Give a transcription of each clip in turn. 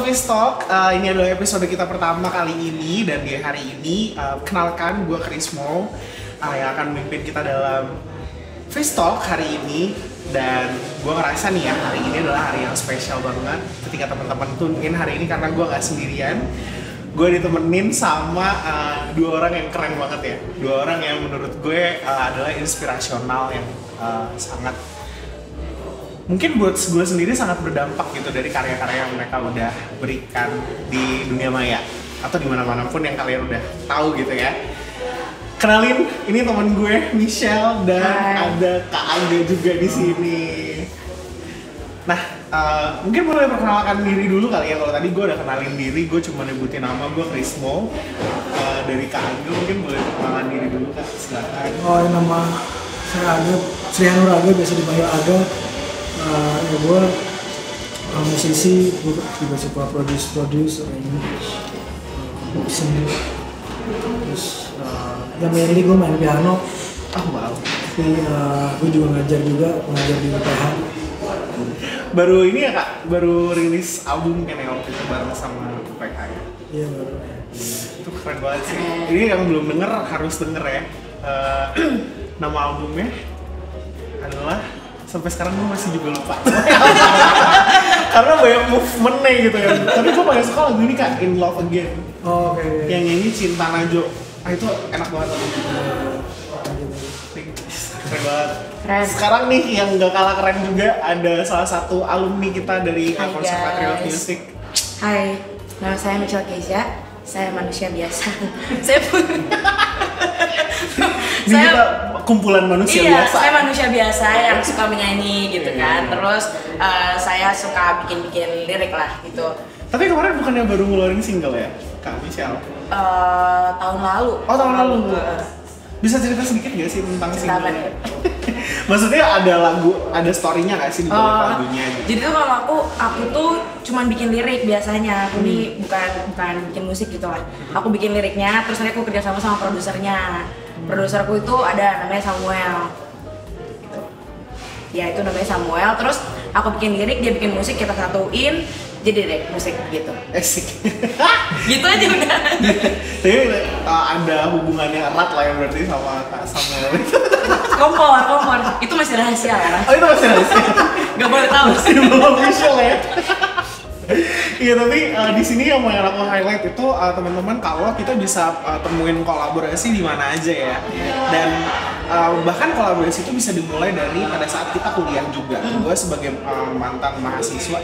Office Talk, ini adalah episode kita pertama kali ini. Dan di hari ini, kenalkan gue Krismo yang akan memimpin kita dalam Office Talk hari ini. Dan gue ngerasa nih ya, hari ini adalah hari yang spesial banget ketika teman-teman tune in hari ini, karena gue gak sendirian. Gue ditemenin sama dua orang yang keren banget ya. Dua orang yang menurut gue adalah inspirasional, yang sangat, mungkin buat gue sendiri sangat berdampak gitu dari karya-karya yang mereka udah berikan di dunia maya atau di mana-mana pun yang kalian udah tahu gitu ya. Kenalin, ini teman gue Michelle dan ada Kak Angga juga di sini. Nah, mungkin boleh perkenalkan diri dulu kali ya. Kalau tadi gue udah kenalin diri, gue cuma nyebutin nama gue Krismo. Dari Kak Angga mungkin boleh perkenalan diri dulu Kak, silakan. Oh, nama saya Aga, Srianur Aga, biasa dipanggil Aga. Ya gue musisi, gue juga suka produce ini, seni. Terus ya mainly gue main piano. Wow. Tapi gue juga ngajar di UPH. Baru ini ya Kak, baru rilis album kan ya waktu itu bareng sama UPH ya? Iya baru. Itu keren banget sih. Ini yang belum denger harus denger ya. Nama albumnya adalah, sampai sekarang gue masih juga lupa. Karena banyak movementnya gitu ya. Tapi gue paling suka lagu ini Kak, In Love Again. Oh, oke. Yang nyanyi Cinta Najo. Itu enak banget lagu itu. Keren banget. Keren. Sekarang nih yang gak kalah keren juga, ada salah satu alumni kita dari Conservatory of Music. Hai, nama saya Michelle Keisha. Saya manusia biasa. Saya Kita kumpulan manusia biasa. Saya manusia biasa yang suka menyanyi gitu kan. Terus saya suka bikin lirik lah gitu. Tapi kemarin bukannya baru ngeluarin single ya, Kak Michelle? Tahun lalu. Oh, tahun lalu. Bisa cerita sedikit gak sih tentang Cerita single? Maksudnya ada lagu, ada story-nya gak sih di balik lagunya gitu? Jadi tuh kalau aku tuh cuman bikin lirik biasanya. Aku nih bukan bikin musik gitu lah. Aku bikin liriknya, terus nanti aku kerja sama produsernya. Produserku itu ada namanya Samuel. Gitu. Ya itu namanya Samuel. Terus aku bikin lirik, dia bikin musik, kita satuin, jadi deh musik gitu. Asik. Gitu aja udah. Tapi ada hubungannya erat lah ya berarti sama Kak Samuel. Kompor. Itu masih rahasia kan? Oh, itu masih rahasia. Gak boleh tahu. Masih belum official ya. Iya, tapi di sini yang mau aku highlight itu teman-teman, kalau kita bisa temuin kolaborasi di mana aja ya. Dan bahkan kolaborasi itu bisa dimulai dari pada saat kita kuliah juga. Gue sebagai mantan mahasiswa,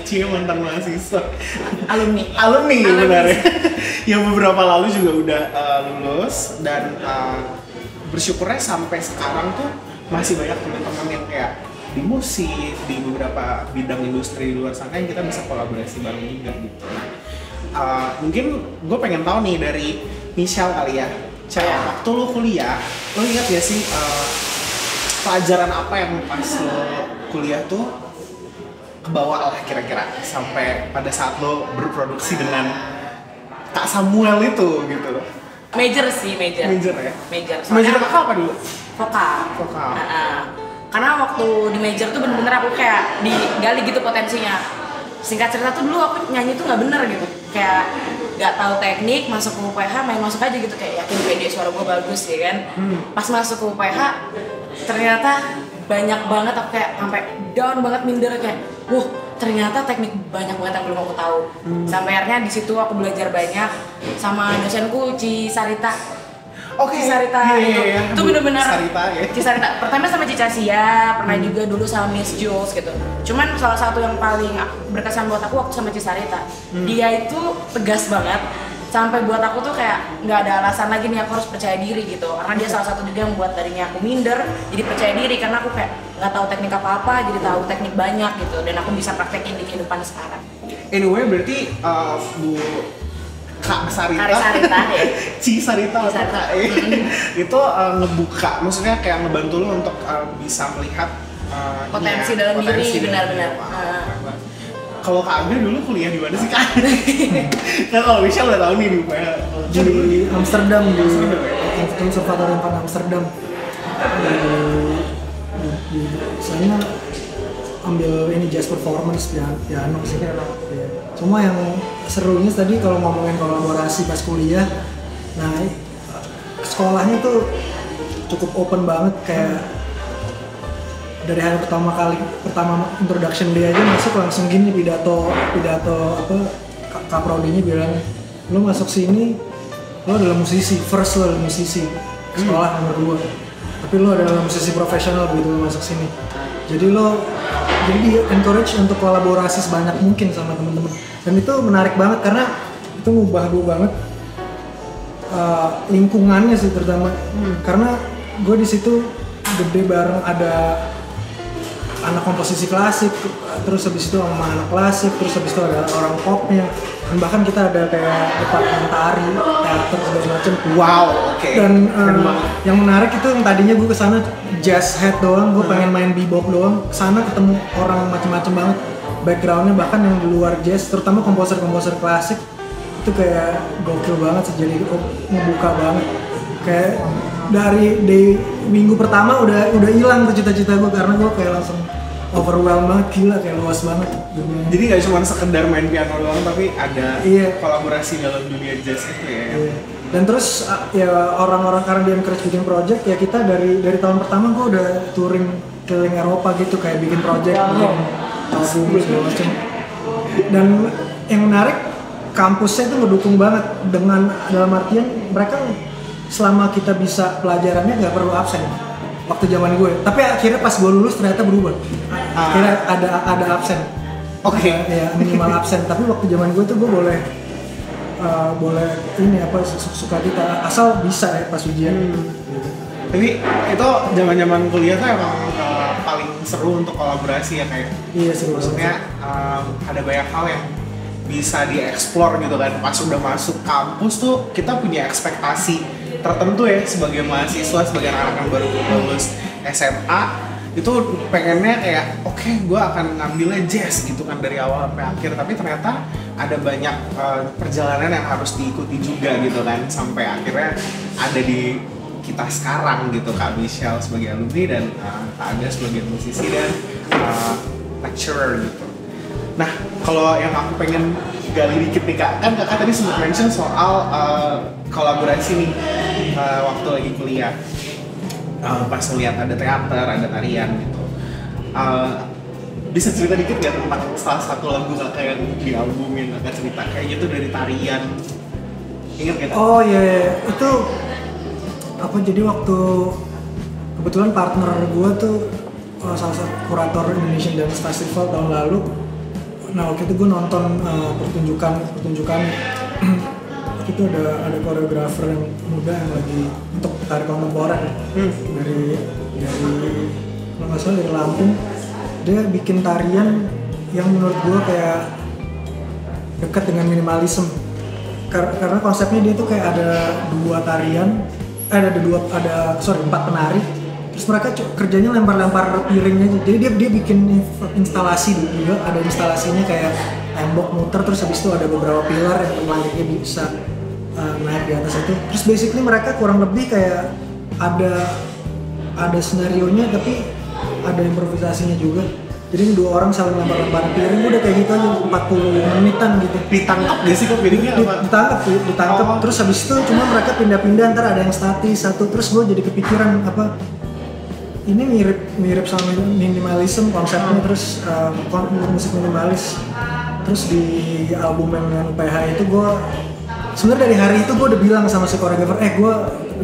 alumni benar ya. Yang beberapa lalu juga udah lulus, dan bersyukurnya sampai sekarang tuh masih banyak teman-teman yang kayak di musik, di beberapa bidang industri di luar sana yang kita bisa kolaborasi bareng juga gitu. Mungkin gue pengen tahu nih dari Michelle kali ya, waktu lo kuliah, lo ingat gak sih pelajaran apa yang pas lo kuliah tuh kebawa lah kira-kira sampai pada saat lo berproduksi dengan Kak Samuel itu gitu? Major sih, major ya? Major apa dulu? Vokal. Karena waktu di major tuh bener-bener aku kayak digali gitu potensinya. Singkat cerita tuh dulu aku nyanyi tuh nggak bener gitu, kayak nggak tahu teknik, masuk ke UPH main masuk aja gitu, kayak yakin pede suara gue bagus ya kan. Pas masuk ke UPH ternyata banyak banget, aku kayak sampai down banget, minder kayak wah ternyata teknik banyak banget yang belum aku tahu. Sampai akhirnya di situ aku belajar banyak sama dosenku Ci Sarita. Oke, Sarita itu bener-bener Sarita ya. Sarita pertama sama Cica Sia, pernah juga dulu sama Miss Jules gitu. Cuman salah satu yang paling berkesan buat aku waktu sama Cica Sarita, dia itu tegas banget sampai buat aku tuh kayak nggak ada alasan lagi nih aku harus percaya diri gitu. Karena dia salah satu juga yang buat tadinya aku minder jadi percaya diri, karena aku kayak nggak tahu teknik apa-apa jadi tahu teknik banyak gitu, dan aku bisa praktekin di kehidupan sekarang. Anyway, berarti Bu Kak Sarita ya? Ci Sarita itu ngebuka, maksudnya kayak ngebantu lo untuk bisa melihat potensi dalam diri, benar-benar. Kalau Kak Angga dulu kuliah di mana sih Kak? Nah, kalau Michelle udah tahu nih di UPH. Di Amsterdam, di Conservatory Amsterdam. Di sana ambil ini jazz performance piano sih kayak ya. Cuma yang serunya tadi kalau ngomongin kolaborasi pas kuliah, nah sekolahnya tuh cukup open banget kayak dari hari pertama introduction day aja masuk langsung gini pidato apa Kak Prodinya bilang lo masuk sini lo adalah musisi, first lo adalah musisi sekolah nomor 2, tapi lo adalah musisi profesional begitu lo masuk sini. Jadi dia encourage untuk kolaborasi sebanyak mungkin sama teman-teman, dan itu menarik banget karena itu ngubah gue banget lingkungannya sih terutama karena gue di situ gede bareng ada anak komposisi klasik, terus habis itu sama anak klasik, terus habis itu ada orang popnya, dan bahkan kita ada kayak departemen tari, teater segala macam. Wow, oke. Dan yang menarik itu yang tadinya gue kesana jazz head doang, gue pengen main bebop doang, kesana ketemu orang macam-macam banget backgroundnya, bahkan yang di luar jazz, terutama komposer-komposer klasik itu kayak gokil banget sih, jadi ngebuka banget. Kayak dari minggu pertama udah hilang tuh cita-cita gue karena gue kayak langsung overwhelmed banget, gila kayak luas banget dunia. Jadi nggak cuma sekedar main piano doang, tapi ada kolaborasi dalam dunia jazz itu ya. Iya. Dan terus ya orang-orang karena dia encourage bikin project, ya kita dari tahun pertama gue udah touring keliling Eropa gitu, kayak bikin project, bikin album segala macam. Dan yang menarik kampusnya itu ngedukung banget dengan dalam artian mereka selama kita bisa pelajarannya nggak perlu absen waktu zaman gue, tapi akhirnya pas gue lulus ternyata berubah, akhirnya ada absen. Oke. Ya minimal absen, tapi waktu zaman gue tuh gue boleh ini apa suka kita asal bisa ya pas ujian. Tapi itu zaman kuliah tuh emang paling seru untuk kolaborasi ya kayak. Iya seru. Maksudnya ada banyak hal yang bisa dieksplor gitu kan. Pas udah masuk kampus tuh kita punya ekspektasi tertentu ya sebagai mahasiswa, sebagai anak yang baru lulus SMA itu pengennya kayak oke, gue akan ngambilnya jazz gitu kan dari awal sampai akhir, tapi ternyata ada banyak perjalanan yang harus diikuti juga gitu kan sampai akhirnya ada di kita sekarang gitu, Kak Michelle sebagai alumni dan Kak Aga sebagai musisi dan lecturer gitu. Nah, kalau yang aku pengen gali dikit nih Kak, kan Kakak tadi sempat mention soal kolaborasi nih waktu lagi kuliah. Pas ngeliat ada teater, ada tarian gitu. Bisa cerita dikit nggak tentang salah satu lagu Kakak yang di album yang Kakak cerita kayaknya tuh dari tarian? Ingat nggak? Oh iya, itu apa jadi waktu kebetulan partner gue tuh salah satu kurator Indonesian Dance Festival tahun lalu. Nah waktu itu gue nonton pertunjukan itu ada koreografer yang muda yang lagi untuk tari kontemporer dari kalau nggak salah dari Lampung. Dia bikin tarian yang menurut gue kayak dekat dengan minimalism karena konsepnya dia tuh kayak ada empat penari, terus mereka kerjanya lempar-lempar piring aja. Jadi dia bikin instalasi juga, ada instalasinya kayak tembok muter, terus habis itu ada beberapa pilar yang langitnya bisa naik di atas itu. Terus basically mereka kurang lebih kayak ada senarionya tapi ada improvisasinya juga. Jadi dua orang saling lempar-lempar piring, udah kayak gitu aja 40 menitan gitu. Ditangkap gak sih kok piringnya apa? Ditangkap. Terus habis itu cuma mereka pindah-pindah, ntar ada yang statis satu. Terus gue jadi kepikiran apa ini mirip sama minimalism konsepnya, terus musik minimalis. Terus di album yang PH itu gue sebenarnya dari hari itu gue udah bilang sama si koreografer, gue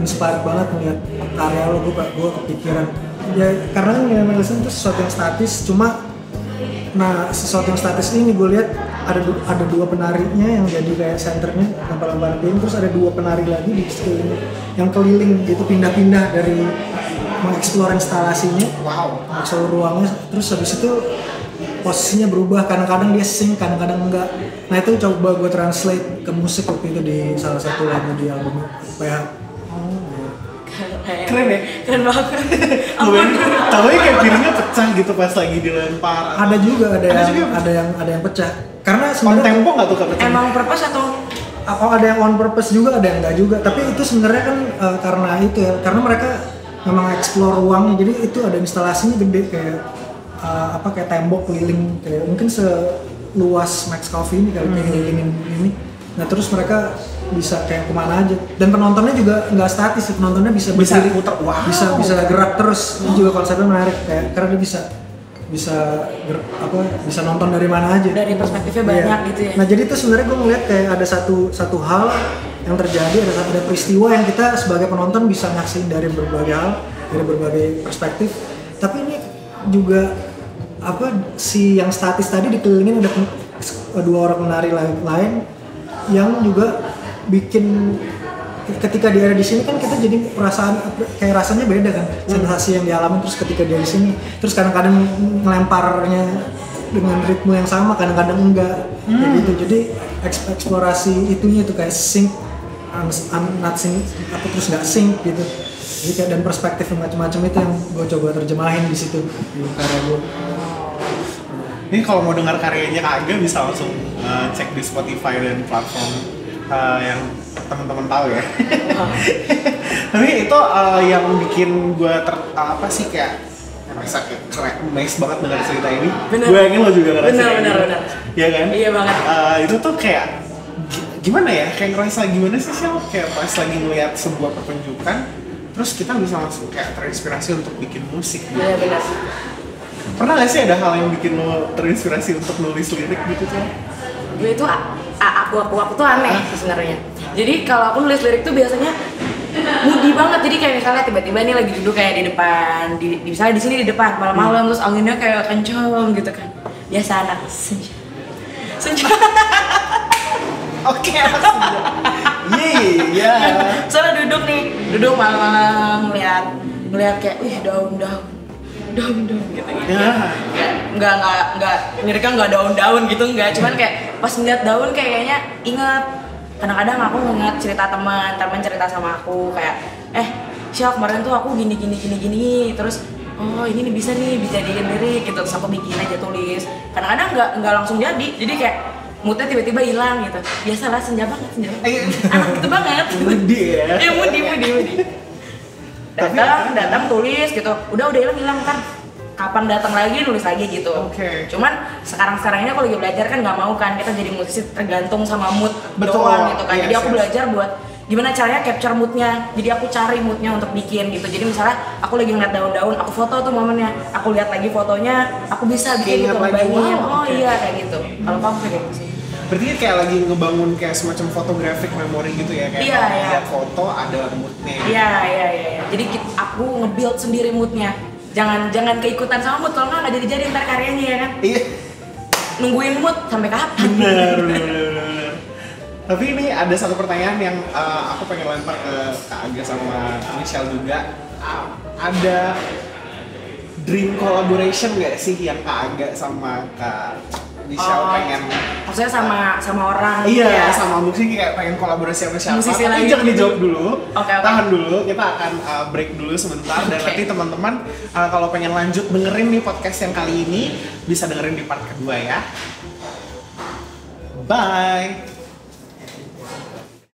inspired banget ngeliat karya lo, gue kepikiran ya karena kan minimalism itu sesuatu yang statis, cuma nah sesuatu yang statis ini gue lihat ada dua penarinya yang jadi kayak senternya lempar-lempar piring, terus ada dua penari lagi di sekeliling yang keliling gitu, pindah-pindah dari mengeksplor instalasinya, seluruh ruangnya. Terus habis itu posisinya berubah, kadang-kadang dia sing, kadang-kadang enggak. Nah itu coba gue translate ke musik waktu itu di salah satu lagu di album PH. Keren ya? Keren banget. Tahu ya kayak piringnya pecah gitu pas lagi dilempar. Ada juga, ada yang pecah. Karena on tempo nggak tuh Kak pecah? Emang purpose atau? Ada yang on purpose juga, ada yang enggak juga. Tapi itu sebenarnya kan karena itu ya, karena mereka memang explore ruangnya. Jadi itu ada instalasinya gede kayak kayak tembok keliling, kayak mungkin seluas Max Coffee ini kali kayak ngelilingin ini. Nah terus mereka bisa kayak kemana aja, dan penontonnya juga nggak statis, penontonnya bisa berdiri, putar, bisa gerak terus. Ini juga konsepnya menarik, kayak karena dia bisa nonton dari mana aja, dari perspektifnya banyak gitu ya. Nah jadi itu sebenarnya gue ngeliat kayak ada satu hal yang terjadi, ada peristiwa yang kita sebagai penonton bisa nyaksiin dari berbagai hal, dari berbagai perspektif. Tapi ini juga si yang statis tadi dikelilingin ada 2 orang penari lain yang juga bikin, ketika dia ada di sini kan kita jadi perasaan kayak rasanya beda kan, sensasi yang dialami terus ketika dia di sini, terus kadang-kadang melemparnya dengan ritme yang sama, kadang-kadang enggak, kayak gitu. Jadi eksplorasi itunya tuh kayak sync, not sync, terus nggak sync gitu. Jadi kayak, dan perspektif macam-macam itu yang gue coba terjemahin di situ di karya gue. Ini kalau mau dengar karyanya Kak Aga bisa langsung cek di Spotify dan platform yang teman-teman tahu ya. Tapi itu yang bikin gue kayak merasa kayak keren, nice banget dengar cerita ini. Gue yakin lo juga ngerasain. Benar. Iya kan? Iya banget. Itu tuh kayak gimana ya? Kayak ngerasa gimana sih kayak pas lagi ngeliat sebuah pertunjukan, terus kita bisa langsung kayak terinspirasi untuk bikin musik. Iya benar. Pernah gak sih ada hal yang bikin lo terinspirasi untuk nulis lirik gitu tuh? Gue itu aku tuh aneh sebenarnya. Jadi kalau aku nulis lirik tuh biasanya moody banget. Jadi kayak misalnya tiba-tiba nih lagi duduk kayak di depan, misalnya di sini di depan malam-malam, terus anginnya kayak kenceng gitu kan. Biasa anak senja. Oke, senja. Iya. Soalnya duduk malam-malam ngeliat kayak daun gitu. Ya. Nggak liriknya nggak daun gitu, nggak, cuman kayak pas ngeliat daun kayaknya inget, kadang-kadang aku inget cerita teman cerita sama aku kayak Syah kemarin tuh aku gini terus ini nih bisa jadiin lirik gitu, terus aku bikin aja tulis. Kadang-kadang nggak langsung jadi kayak moodnya tiba-tiba hilang gitu. Biasalah senja banget anak gitu banget. Moody ya. Iya moody. datang tulis gitu, udah hilang ntar kapan datang lagi nulis lagi gitu. Oke. Cuman sekarang ini aku lagi belajar kan, nggak mau kan kita jadi musisi tergantung sama mood. Betul. Doang gitu kan. Yes, Jadi aku belajar buat gimana caranya capture moodnya. Jadi aku cari moodnya untuk bikin gitu. Jadi misalnya aku lagi ngeliat daun-daun, aku foto tuh momennya, aku lihat lagi fotonya, aku bisa bikin gitu, ngebayangin. Iya kayak gitu. Kalau kamu kayak gitu sih. Berarti kayak lagi ngebangun kayak semacam photographic memory gitu ya, kayak lihat foto ada moodnya. Iya. Jadi aku nge-build sendiri moodnya. Jangan keikutan sama mood, kalau nggak jadi ntar karyanya ya kan. Iya. Nungguin mood sampai kapan? Benar. Tapi ini ada satu pertanyaan yang aku pengen lempar ke Kak Aga sama Michelle juga. Ada dream collaboration nggak sih yang Kak Aga sama Kak Michelle pengen? Maksudnya sama orang? Iya, sama musik kayak pengen kolaborasi sama siapa. Musisi tapi lagi. jangan dijawab dulu. Okay. Tahan dulu, kita akan break dulu sebentar. Dan nanti teman-teman kalau pengen lanjut dengerin nih podcast yang kali ini, bisa dengerin di part kedua ya. Bye!